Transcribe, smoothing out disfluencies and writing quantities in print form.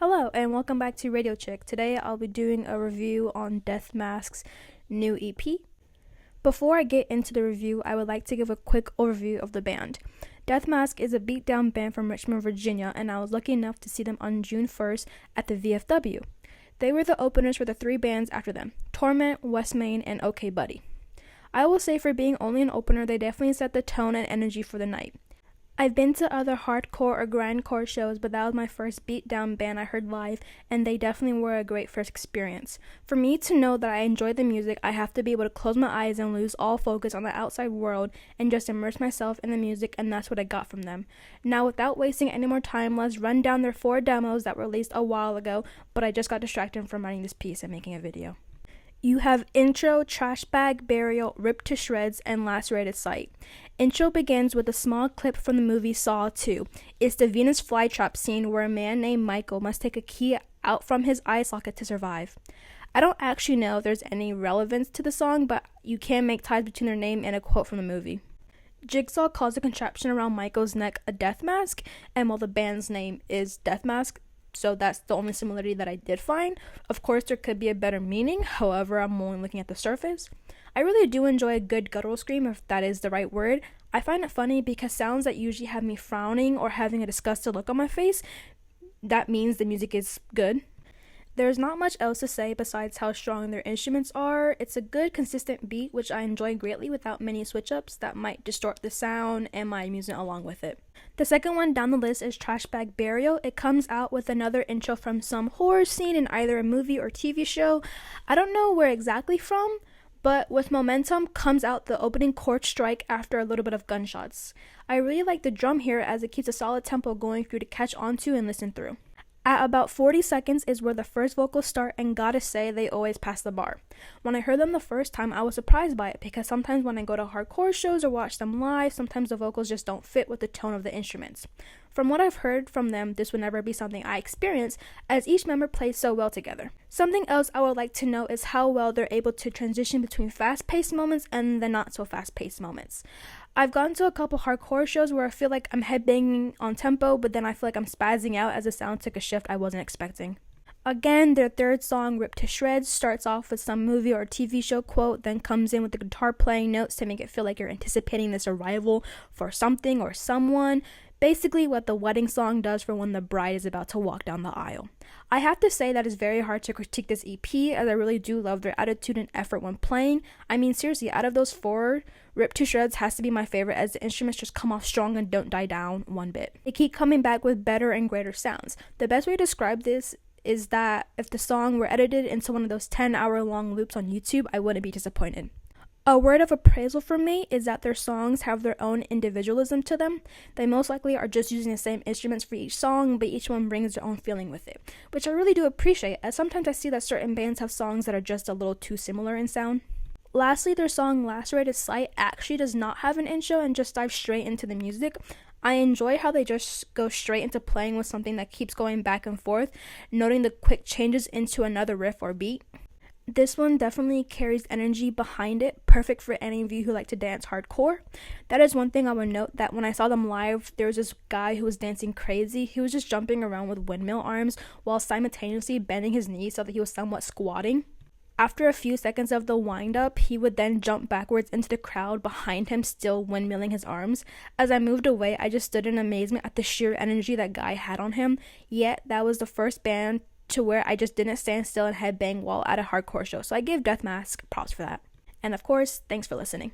Hello and welcome back to Radio Chick. Today I'll be doing a review on Deathmask's new EP. Before I get into the review, I would like to give a quick overview of the band. Deathmask is a beatdown band from Richmond, Virginia, and I was lucky enough to see them on June 1st at the VFW. They were the openers for the three bands after them, Torment, West Main, and OK Buddy. I will say for being only an opener, they definitely set the tone and energy for the night. I've been to other hardcore or grindcore shows, but that was my first beatdown band I heard live, and they definitely were a great first experience. For me to know that I enjoy the music, I have to be able to close my eyes and lose all focus on the outside world and just immerse myself in the music, and that's what I got from them. Now, without wasting any more time, let's run down their 4 demos that were released a while ago, but I just got distracted from writing this piece and making a video. You have Intro, Trash Bag, Burial, Ripped to Shreds, and Lacerated Sight. Intro begins with a small clip from the movie Saw 2. It's the Venus flytrap scene where a man named Michael must take a key out from his eye socket to survive. I don't actually know if there's any relevance to the song, but you can make ties between their name and a quote from the movie. Jigsaw calls the contraption around Michael's neck a death mask, and while the band's name is Deathmask, so that's the only similarity that I did find. Of course, there could be a better meaning, however, I'm only looking at the surface. I really do enjoy a good guttural scream, if that is the right word. I find it funny because sounds that usually have me frowning or having a disgusted look on my face, that means the music is good. There's not much else to say besides how strong their instruments are. It's a good, consistent beat, which I enjoy greatly without many switch-ups that might distort the sound and my amusement along with it. The second one down the list is Trash Bag Burial. It comes out with another intro from some horror scene in either a movie or TV show. I don't know where exactly from, but with momentum comes out the opening chord strike after a little bit of gunshots. I really like the drum here as it keeps a solid tempo going for you to catch onto and listen through. At about 40 seconds is where the first vocals start, and gotta say they always pass the bar. When I heard them the first time, I was surprised by it because sometimes when I go to hardcore shows or watch them live, sometimes the vocals just don't fit with the tone of the instruments. From what I've heard from them, this would never be something I experience, as each member plays so well together. Something else I would like to note is how well they're able to transition between fast-paced moments and the not-so-fast-paced moments. I've gone to a couple hardcore shows where I feel like I'm headbanging on tempo, but then I feel like I'm spazzing out as the sound took a shift I wasn't expecting. Again, their third song, Ripped to Shreds, starts off with some movie or TV show quote, then comes in with the guitar playing notes to make it feel like you're anticipating this arrival for something or someone. Basically what the wedding song does for when the bride is about to walk down the aisle. I have to say that it's very hard to critique this EP, as I really do love their attitude and effort when playing. I mean, seriously, out of those 4, Ripped to Shreds has to be my favorite, as the instruments just come off strong and don't die down one bit. They keep coming back with better and greater sounds. The best way to describe this is that if the song were edited into one of those 10-hour-long loops on YouTube, I wouldn't be disappointed. A word of appraisal for me is that their songs have their own individualism to them. They most likely are just using the same instruments for each song, but each one brings their own feeling with it, which I really do appreciate, as sometimes I see that certain bands have songs that are just a little too similar in sound. Lastly, their song Lacerated Sight actually does not have an intro and just dives straight into the music. I enjoy how they just go straight into playing with something that keeps going back and forth, noting the quick changes into another riff or beat. This one definitely carries energy behind it, perfect for any of you who like to dance hardcore. That is one thing I would note, that when I saw them live, there was this guy who was dancing crazy. He was just jumping around with windmill arms while simultaneously bending his knees so that he was somewhat squatting. After a few seconds of the wind-up, he would then jump backwards into the crowd behind him, still windmilling his arms. As I moved away, I just stood in amazement at the sheer energy that guy had on him. Yet, that was the first band to where I just didn't stand still and headbang while at a hardcore show, so I give Deathmask props for that. And of course, thanks for listening.